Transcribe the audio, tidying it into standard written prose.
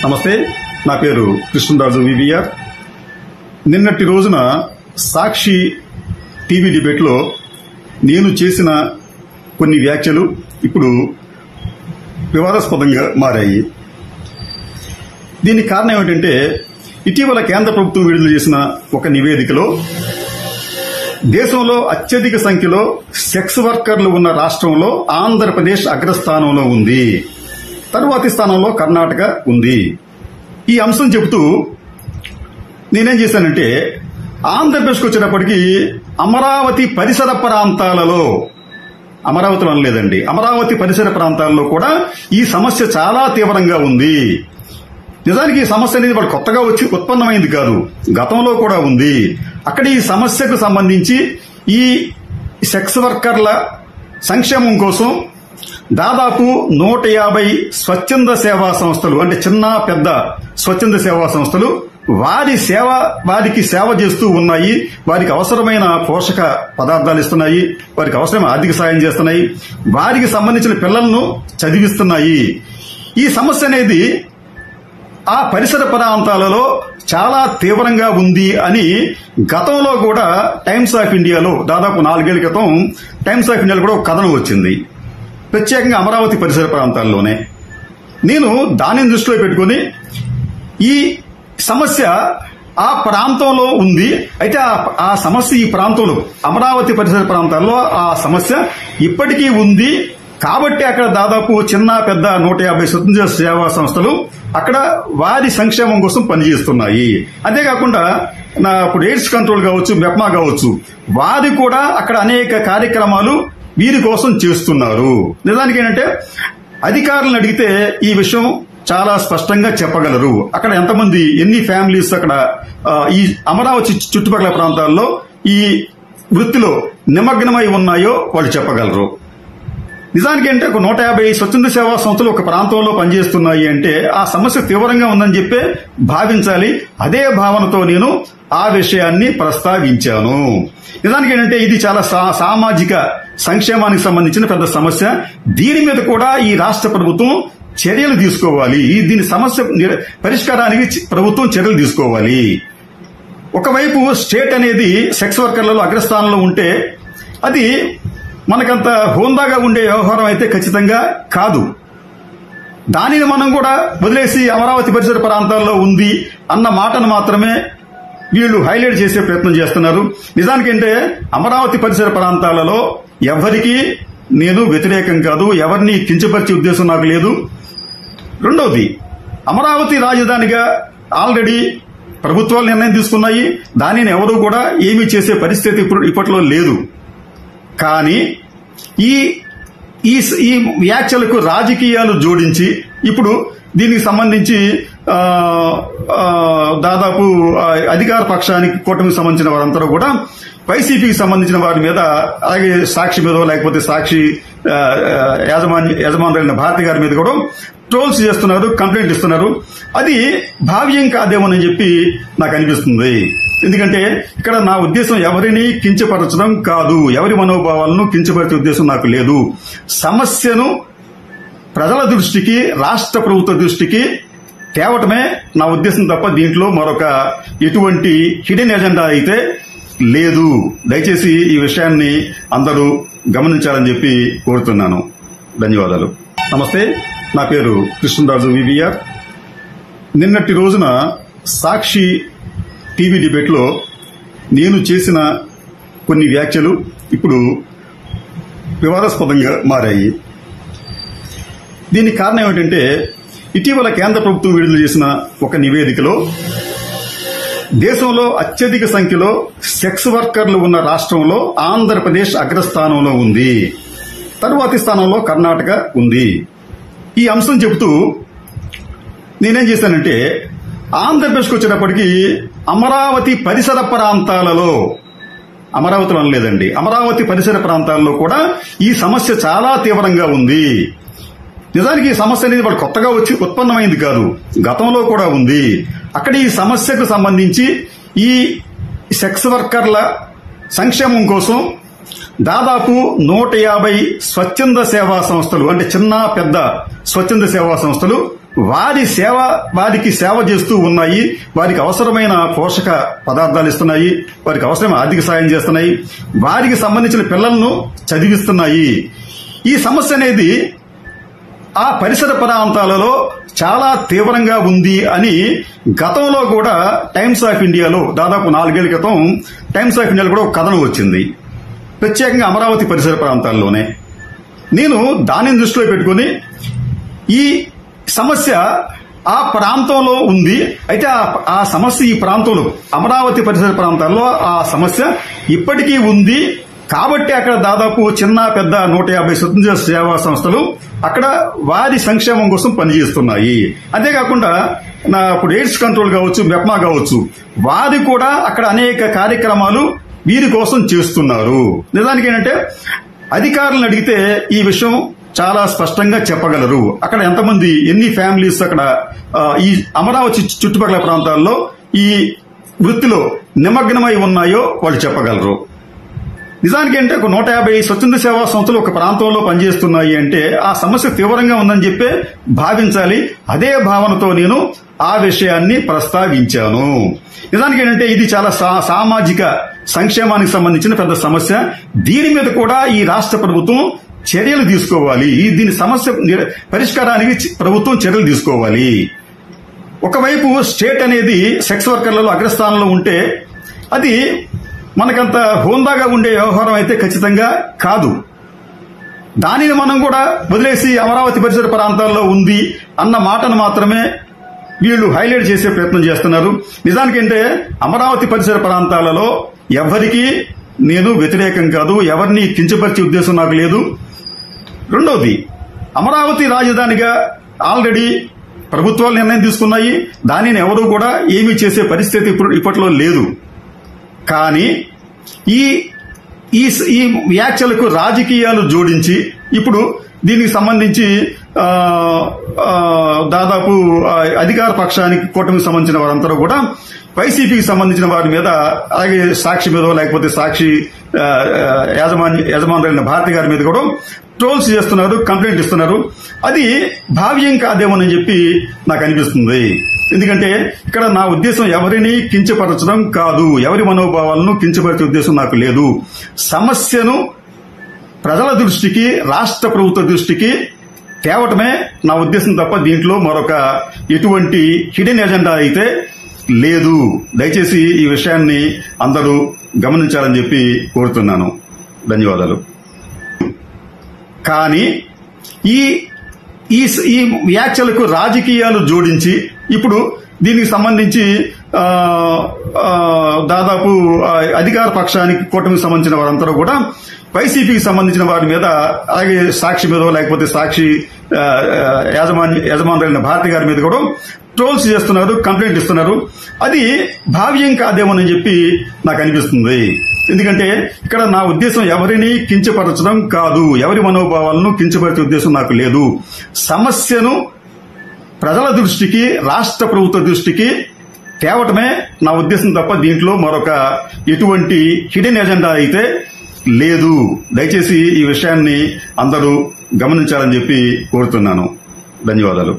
నమస్తే, నా పేరు కృష్ణరాజు వివిఆర్. నిన్నటి రోజున సాక్షి టీవీ డిబేట్లో నేను చేసిన కొన్ని వ్యాఖ్యలు ఇప్పుడు వివాదాస్పదంగా మారాయి. దీనికి కారణం ఏమిటంటే, ఇటీవల కేంద్ర ప్రభుత్వం విడుదల చేసిన ఒక నివేదికలో దేశంలో అత్యధిక సంఖ్యలో సెక్స్ వర్కర్లు ఉన్న రాష్ట్రంలో ఆంధ్రప్రదేశ్ అగ్రస్థానంలో ఉంది, తరువాతి స్థానంలో కర్ణాటక ఉంది. ఈ అంశం చెబుతూ నేనేం చేశానంటే, ఆంధ్రప్రదేశ్కి వచ్చేటప్పటికి అమరావతి పరిసర ప్రాంతాలలో, అమరావతిలో లేదండి, అమరావతి పరిసర ప్రాంతాల్లో కూడా ఈ సమస్య చాలా తీవ్రంగా ఉంది. నిజానికి ఈ సమస్య అనేది వాడు కొత్తగా వచ్చి ఉత్పన్నమైంది కాదు, గతంలో కూడా ఉంది. అక్కడ ఈ సమస్యకు సంబంధించి ఈ సెక్స్ వర్కర్ల సంక్షేమం కోసం దాదాపు 150 స్వచ్ఛంద సేవా సంస్థలు, అంటే చిన్న పెద్ద స్వచ్ఛంద సేవా సంస్థలు వారికి సేవ చేస్తూ ఉన్నాయి. వారికి అవసరమైన పోషక పదార్థాలు ఇస్తున్నాయి, వారికి అవసరమైన ఆర్థిక సాయం చేస్తున్నాయి, వారికి సంబంధించిన పిల్లలను చదివిస్తున్నాయి. ఈ సమస్య అనేది ఆ పరిసర ప్రాంతాలలో చాలా తీవ్రంగా ఉంది అని గతంలో కూడా టైమ్స్ ఆఫ్ ఇండియాలో దాదాపు 4 ఏళ్ల క్రితం టైమ్స్ ఆఫ్ ఇండియాలో కూడా ఒక కథనం వచ్చింది, ప్రత్యేకంగా అమరావతి పరిసర ప్రాంతాల్లోనే. నేను దానిని దృష్టిలో పెట్టుకుని ఈ సమస్య ఆ ప్రాంతంలో ఉంది, అయితే ఆ సమస్య ఈ ప్రాంతంలో అమరావతి పరిసర ప్రాంతాల్లో ఆ సమస్య ఇప్పటికీ ఉంది కాబట్టి అక్కడ దాదాపు చిన్న పెద్ద 150 స్వతంత్ర సేవా సంస్థలు అక్కడ వారి సంక్షేమం కోసం పనిచేస్తున్నాయి. అంతేకాకుండా ఇప్పుడు ఎయిడ్స్ కంట్రోల్ కావచ్చు, మెప్మా కావచ్చు, వారి కూడా అక్కడ అనేక కార్యక్రమాలు వీరి కోసం చేస్తున్నారు. నిజానికి ఏంటంటే, అధికారులను అడిగితే ఈ విషయం చాలా స్పష్టంగా చెప్పగలరు. అక్కడ ఎంతమంది, ఎన్ని ఫ్యామిలీస్ అక్కడ ఈ అమరావతి చుట్టుపక్కల ప్రాంతాల్లో ఈ వృత్తిలో నిమగ్నమై ఉన్నాయో వాళ్ళు చెప్పగలరు. నిజానికి అంటే ఒక 150 స్వచ్ఛంద సేవా సంస్థలు ఒక ప్రాంతంలో పనిచేస్తున్నాయి అంటే ఆ సమస్య తీవ్రంగా ఉందని చెప్పే భావించాలి. అదే భావనతో నేను ఆ విషయాన్ని ప్రస్తావించాను. నిజానికి ఏంటంటే ఇది చాలా సామాజిక సంక్షేమానికి సంబంధించిన పెద్ద సమస్య. దీని మీద కూడా ఈ రాష్ట్ర ప్రభుత్వం చర్యలు తీసుకోవాలి. దీని సమస్య పరిష్కారానికి ప్రభుత్వం చర్యలు తీసుకోవాలి. ఒకవైపు స్టేట్ అనేది సెక్స్ వర్కర్లలో అగ్రస్థానంలో ఉంటే అది మనకంత హోందాగా ఉండే వ్యవహారం అయితే ఖచ్చితంగా కాదు. దానిని మనం కూడా వదిలేసి అమరావతి పరిసర ప్రాంతాల్లో ఉంది అన్న మాటను మాత్రమే వీళ్ళు హైలైట్ చేసే ప్రయత్నం చేస్తున్నారు. నిజానికంటే అమరావతి పరిసర ప్రాంతాలలో ఎవరికి నేను వ్యతిరేకం కాదు, ఎవరిని కించపరిచే ఉద్దేశం నాకు లేదు. రెండవది, అమరావతి రాజధానిగా ఆల్రెడీ ప్రభుత్వాలు నిర్ణయం తీసుకున్నాయి. దానిని ఎవరూ కూడా ఏమీ చేసే పరిస్థితి ఇప్పట్లో లేదు. కానీ ఈ వ్యాఖ్యలకు రాజకీయాలు జోడించి ఇప్పుడు దీనికి సంబంధించి దాదాపు అధికార పక్షానికి, కూటమికి సంబంధించిన వారందరూ కూడా వైసీపీకి సంబంధించిన వారి మీద, అలాగే సాక్షి మీద, లేకపోతే సాక్షి యజమానులైన భారతి గారి మీద కూడా ట్రోల్స్ చేస్తున్నారు, కంప్లైంట్ ఇస్తున్నారు. అది భావ్యం కాదేమోనని చెప్పి నాకు అనిపిస్తుంది. ఎందుకంటే ఇక్కడ నా ఉద్దేశం ఎవరిని కించపరచడం కాదు, ఎవరి మనోభావాలను కించపరిచే ఉద్దేశం నాకు లేదు. సమస్యను ప్రజల దృష్టికి, రాష్ట్ర ప్రభుత్వ దృష్టికి తేవటమే నా ఉద్దేశం తప్ప దీంట్లో మరొక ఎటువంటి హిడెన్ ఎజెండా అయితే లేదు. దయచేసి ఈ విషయాన్ని అందరూ గమనించాలని చెప్పి కోరుతున్నాను. ధన్యవాదాలు. నమస్తే, నా పేరు కృష్ణరాజు వివిఆర్. నిన్నటి రోజున సాక్షి టీవీ డిబేట్లో నేను చేసిన కొన్ని వ్యాఖ్యలు ఇప్పుడు వివాదాస్పదంగా మారాయి. దీనికి కారణం ఏమిటంటే, ఇటీవల కేంద్ర ప్రభుత్వం విడుదల చేసిన ఒక నివేదికలో దేశంలో అత్యధిక సంఖ్యలో సెక్స్ వర్కర్లు ఉన్న రాష్ట్రంలో ఆంధ్రప్రదేశ్ అగ్రస్థానంలో ఉంది, తరువాతి స్థానంలో కర్ణాటక ఉంది. ఈ అంశం చెబుతూ నేనేం చేశానంటే, ఆంధ్రప్రదేశ్కి వచ్చేటప్పటికి అమరావతి పరిసర ప్రాంతాలలో, అమరావతిలో లేదండి, అమరావతి పరిసర ప్రాంతాల్లో కూడా ఈ సమస్య చాలా తీవ్రంగా ఉంది. నిజానికి ఈ సమస్య అనేది వాడు కొత్తగా వచ్చి ఉత్పన్నమైంది కాదు, గతంలో కూడా ఉంది. అక్కడ ఈ సమస్యకు సంబంధించి ఈ సెక్స్ వర్కర్ల సంక్షేమం కోసం దాదాపు 150 స్వచ్ఛంద సేవా సంస్థలు, అంటే చిన్న పెద్ద స్వచ్ఛంద సేవా సంస్థలు వారికి సేవ చేస్తూ ఉన్నాయి, వారికి అవసరమైన పోషక పదార్థాలు ఇస్తున్నాయి, వారికి అవసరమైన ఆర్థిక సాయం చేస్తున్నాయి, వారికి సంబంధించిన పిల్లలను చదివిస్తున్నాయి. ఈ సమస్య అనేది ఆ పరిసర ప్రాంతాలలో చాలా తీవ్రంగా ఉంది అని గతంలో కూడా టైమ్స్ ఆఫ్ ఇండియాలో దాదాపు 4 ఏళ్ల క్రితం టైమ్స్ ఆఫ్ ఇండియాలో కూడా ఒక కథనం వచ్చింది, ప్రత్యేకంగా అమరావతి పరిసర ప్రాంతాల్లోనే. నేను దానిని దృష్టిలో పెట్టుకుని ఈ సమస్య ఆ ప్రాంతంలో ఉంది, అయితే ఆ సమస్య ఈ ప్రాంతంలో అమరావతి పరిసర ప్రాంతాల్లో ఆ సమస్య ఇప్పటికీ ఉంది కాబట్టి అక్కడ దాదాపు చిన్న పెద్ద 150 స్వతంత్ర సేవా సంస్థలు అక్కడ వారి సంక్షేమం కోసం పనిచేస్తున్నాయి. అంతేకాకుండా ఇప్పుడు ఎయిడ్స్ కంట్రోల్ కావచ్చు, మెప్మా కావచ్చు, వారి కూడా అక్కడ అనేక కార్యక్రమాలు వీరి కోసం చేస్తున్నారు. నిజానికి ఏంటంటే అధికారులను అడిగితే ఈ విషయం చాలా స్పష్టంగా చెప్పగలరు. అక్కడ ఎంతమంది, ఎన్ని ఫ్యామిలీస్ అక్కడ ఈ అమరావతి చుట్టుపక్కల ప్రాంతాల్లో ఈ వృత్తిలో నిమగ్నమై ఉన్నాయో వాళ్ళు చెప్పగలరు. నిజానికి అంటే ఒక 150 స్వచ్ఛంద సేవా సంస్థలు ఒక ప్రాంతంలో పనిచేస్తున్నాయి అంటే ఆ సమస్య తీవ్రంగా ఉందని చెప్పే భావించాలి. అదే భావనతో నేను ఆ విషయాన్ని ప్రస్తావించాను. నిజానికి ఏంటంటే ఇది చాలా సామాజిక సంక్షేమానికి సంబంధించిన పెద్ద సమస్య. దీని మీద కూడా ఈ రాష్ట్ర ప్రభుత్వం చర్యలు తీసుకోవాలి. దీని సమస్య పరిష్కారానికి ప్రభుత్వం చర్యలు తీసుకోవాలి. ఒకవైపు స్టేట్ అనేది సెక్స్ వర్కర్లలో అగ్రస్థానంలో ఉంటే అది మనకంత హోందాగా ఉండే వ్యవహారం అయితే ఖచ్చితంగా కాదు. దానిని మనం కూడా వదిలేసి అమరావతి పరిసర ప్రాంతాల్లో ఉంది అన్న మాటను మాత్రమే వీళ్ళు హైలైట్ చేసే ప్రయత్నం చేస్తున్నారు. నిజానికి అంటే అమరావతి పరిసర ప్రాంతాలలో ఎవరికి నేను వ్యతిరేకం కాదు, ఎవరిని కించపరిచే ఉద్దేశం నాకు లేదు. రెండవది, అమరావతి రాజధానిగా ఆల్రెడీ ప్రభుత్వాలు నిర్ణయం తీసుకున్నాయి. దానిని ఎవరూ కూడా ఏమీ చేసే పరిస్థితి ఇప్పట్లో లేదు. కానీ ఈ వ్యాఖ్యలకు రాజకీయాలు జోడించి ఇప్పుడు దీనికి సంబంధించి దాదాపు అధికార పక్షానికి కూటమికి సంబంధించిన వారందరూ కూడా వైసీపీకి సంబంధించిన వారి మీద, అలాగే సాక్షి మీద, లేకపోతే సాక్షి యజమానులైన భారతి గారి మీద కూడా ట్రోల్స్ చేస్తున్నారు, కంప్లైంట్ ఇస్తున్నారు. అది భావ్యం కాదేమోనని చెప్పి నాకు అనిపిస్తుంది. ఎందుకంటే ఇక్కడ నా ఉద్దేశం ఎవరిని కించపరచడం కాదు, ఎవరి మనోభావాలను కించపరిచే ఉద్దేశం నాకు లేదు. సమస్యను ప్రజల దృష్టికి, రాష్ట్ర ప్రభుత్వ దృష్టికి తేవటమే నా ఉద్దేశం తప్ప దీంట్లో మరొక ఎటువంటి హిడెన్ ఎజెండా అయితే లేదు. దయచేసి ఈ విషయాన్ని అందరూ గమనించాలని చెప్పి కోరుతున్నాను. ధన్యవాదాలు. కానీ ఈ వ్యాఖ్యలకు రాజకీయాలు జోడించి ఇప్పుడు దీనికి సంబంధించి దాదాపు అధికార పక్షానికి కూటమికి సంబంధించిన వారందరూ కూడా వైసీపీకి సంబంధించిన వారి మీద, అలాగే సాక్షి మీద, లేకపోతే సాక్షి యజమానులైన భారతి గారి మీద కూడా ట్రోల్స్ చేస్తున్నారు, కంప్లైంట్ ఇస్తున్నారు. అది భావ్యం కాదేమోనని చెప్పి నాకు అనిపిస్తుంది. ఎందుకంటే ఇక్కడ నా ఉద్దేశం ఎవరిని కించపరచడం కాదు, ఎవరి మనోభావాలను కించపరిచే ఉద్దేశం నాకు లేదు. సమస్యను ప్రజల దృష్టికి, రాష్ట్ర ప్రభుత్వ దృష్టికి తేవటమే నా ఉద్దేశం తప్ప దీంట్లో మరొక ఎటువంటి హిడెన్ ఎజెండా అయితే లేదు. దయచేసి ఈ విషయాన్ని అందరూ గమనించాలని చెప్పి కోరుతున్నాను. ధన్యవాదాలు.